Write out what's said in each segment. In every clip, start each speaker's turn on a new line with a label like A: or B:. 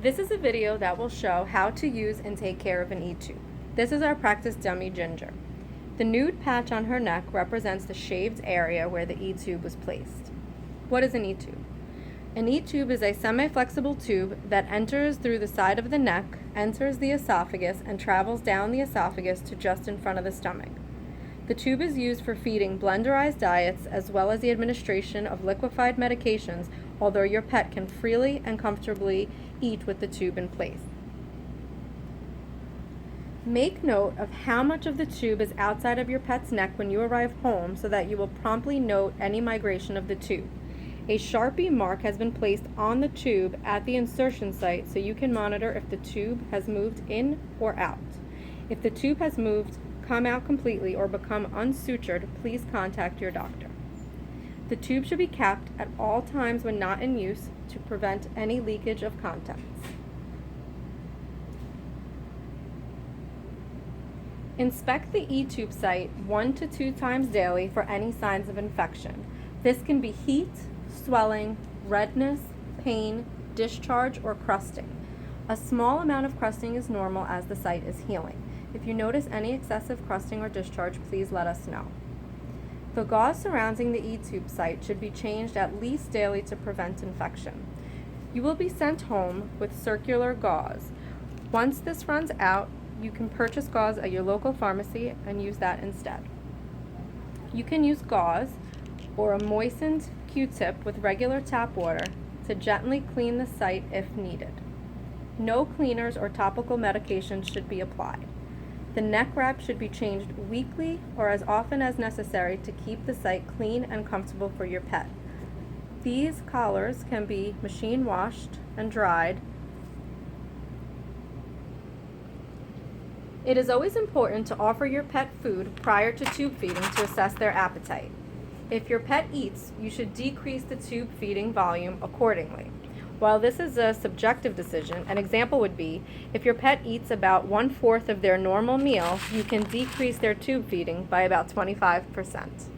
A: This is a video that will show how to use and take care of an E-tube. This is our practice dummy Ginger. The nude patch on her neck represents the shaved area where the E-tube was placed. What is an E-tube? An E-tube is a semi-flexible tube that enters through the side of the neck, enters the esophagus, and travels down the esophagus to just in front of the stomach. The tube is used for feeding blenderized diets as well as the administration of liquefied medications, although your pet can freely and comfortably eat with the tube in place. Make note of how much of the tube is outside of your pet's neck when you arrive home so that you will promptly note any migration of the tube. A Sharpie mark has been placed on the tube at the insertion site so you can monitor if the tube has moved in or out. If the tube has moved, come out completely, or become unsutured, please contact your doctor. The tube should be capped at all times when not in use to prevent any leakage of contents. Inspect the E-tube site 1 to 2 times daily for any signs of infection. This can be heat, swelling, redness, pain, discharge, or crusting. A small amount of crusting is normal as the site is healing. If you notice any excessive crusting or discharge, please let us know. The gauze surrounding the E-tube site should be changed at least daily to prevent infection. You will be sent home with circular gauze. Once this runs out, you can purchase gauze at your local pharmacy and use that instead. You can use gauze or a moistened Q-tip with regular tap water to gently clean the site if needed. No cleaners or topical medications should be applied. The neck wrap should be changed weekly or as often as necessary to keep the site clean and comfortable for your pet. These collars can be machine washed and dried. It is always important to offer your pet food prior to tube feeding to assess their appetite. If your pet eats, you should decrease the tube feeding volume accordingly. While this is a subjective decision, an example would be if your pet eats about 1/4 of their normal meal, you can decrease their tube feeding by about 25%.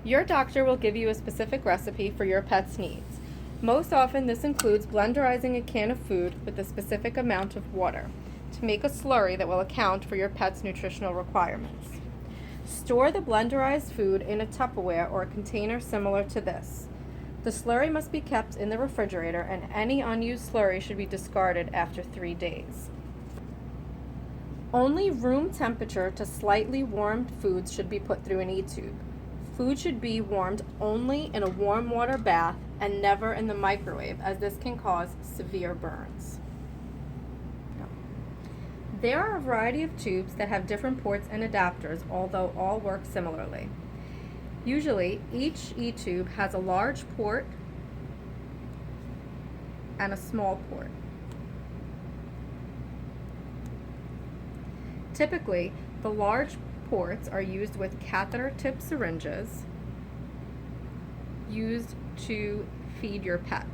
A: Your doctor will give you a specific recipe for your pet's needs. Most often, this includes blenderizing a can of food with a specific amount of water to make a slurry that will account for your pet's nutritional requirements. Store the blenderized food in a Tupperware or a container similar to this. The slurry must be kept in the refrigerator, and any unused slurry should be discarded after 3 days. Only room temperature to slightly warmed foods should be put through an E-tube. Food should be warmed only in a warm water bath and never in the microwave, as this can cause severe burns. There are a variety of tubes that have different ports and adapters, although all work similarly. Usually, each E-tube has a large port and a small port. Typically, the large ports are used with catheter-tip syringes used to feed your pet.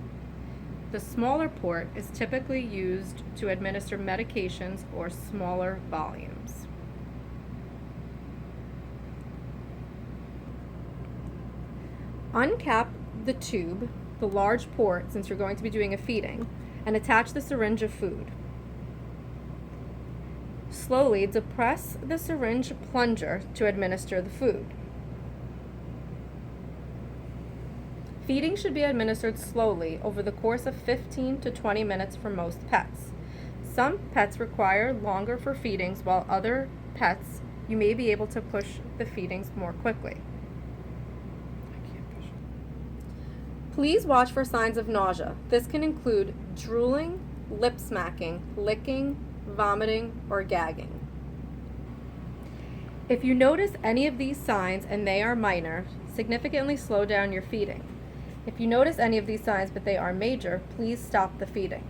A: The smaller port is typically used to administer medications or smaller volumes. Uncap the tube, the large port, since you're going to be doing a feeding, and attach the syringe of food. Slowly depress the syringe plunger to administer the food. Feeding should be administered slowly over the course of 15 to 20 minutes for most pets. Some pets require longer for feedings, while other pets, you may be able to push the feedings more quickly. Please watch for signs of nausea. This can include drooling, lip smacking, licking, vomiting, or gagging. If you notice any of these signs and they are minor, significantly slow down your feeding. If you notice any of these signs but they are major, please stop the feeding.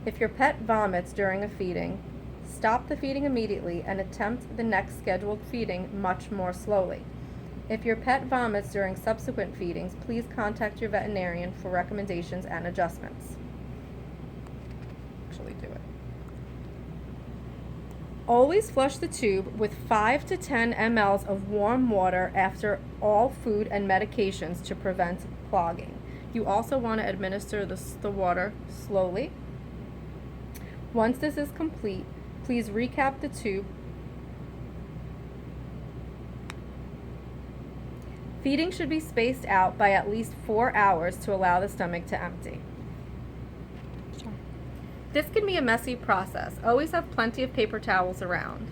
A: If your pet vomits during a feeding, stop the feeding immediately and attempt the next scheduled feeding much more slowly. If your pet vomits during subsequent feedings, please contact your veterinarian for recommendations and adjustments. Actually do it. Always flush the tube with 5 to 10 mL of warm water after all food and medications to prevent clogging. You also want to administer the water slowly Once this is complete, please recap the tube. Feeding should be spaced out by at least 4 hours to allow the stomach to empty. This can be a messy process. Always have plenty of paper towels around.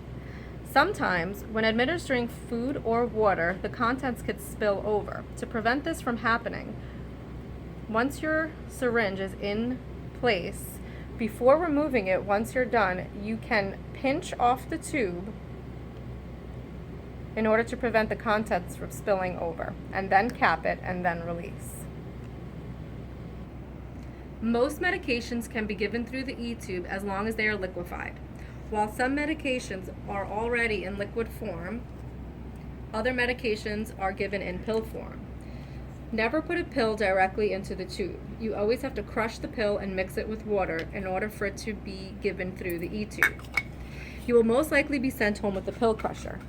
A: Sometimes, when administering food or water, the contents could spill over. To prevent this from happening, once your syringe is in place, before removing it, once you're done, you can pinch off the tube in order to prevent the contents from spilling over, and then cap it and then release. Most medications can be given through the E-tube as long as they are liquefied. While some medications are already in liquid form, other medications are given in pill form. Never put a pill directly into the tube. You always have to crush the pill and mix it with water in order for it to be given through the E-tube. You will most likely be sent home with the pill crusher.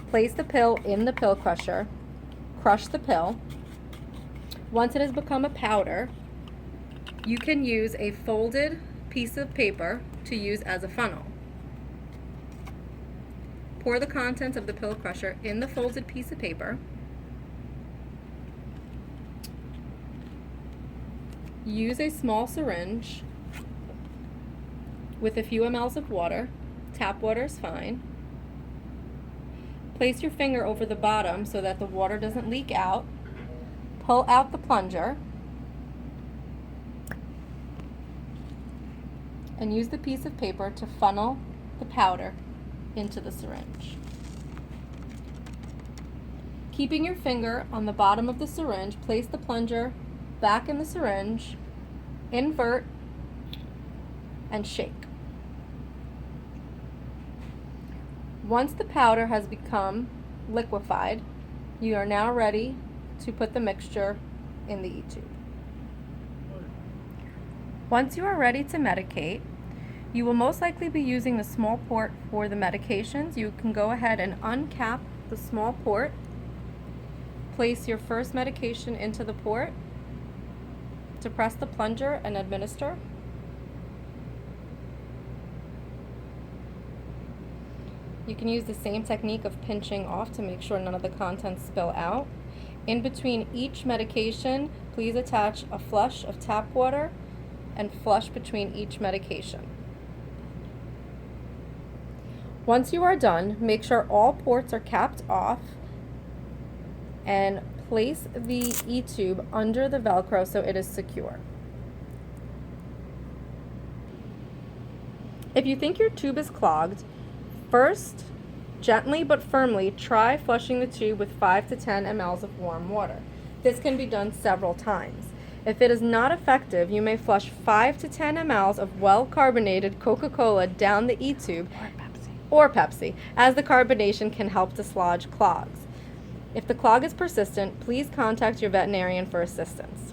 A: Place the pill in the pill crusher, crush the pill. Once it has become a powder, you can use a folded piece of paper to use as a funnel. Pour the contents of the pill crusher in the folded piece of paper. Use a small syringe with a few mLs of water. Tap water is fine. Place your finger over the bottom so that the water doesn't leak out. Pull out the plunger and use the piece of paper to funnel the powder into the syringe. Keeping your finger on the bottom of the syringe, place the plunger back in the syringe, invert, and shake. Once the powder has become liquefied, you are now ready to put the mixture in the E-tube. Once you are ready to medicate, you will most likely be using the small port for the medications. You can go ahead and uncap the small port, place your first medication into the port, depress the plunger and administer. You can use the same technique of pinching off to make sure none of the contents spill out. In between each medication, please attach a flush of tap water and flush between each medication. Once you are done, make sure all ports are capped off and place the E-tube under the Velcro so it is secure. If you think your tube is clogged, first, gently but firmly try flushing the tube with 5 to 10 mLs of warm water. This can be done several times. If it is not effective, you may flush 5 to 10 mLs of well-carbonated Coca-Cola down the E-tube or Pepsi, as the carbonation can help dislodge clogs. If the clog is persistent, please contact your veterinarian for assistance.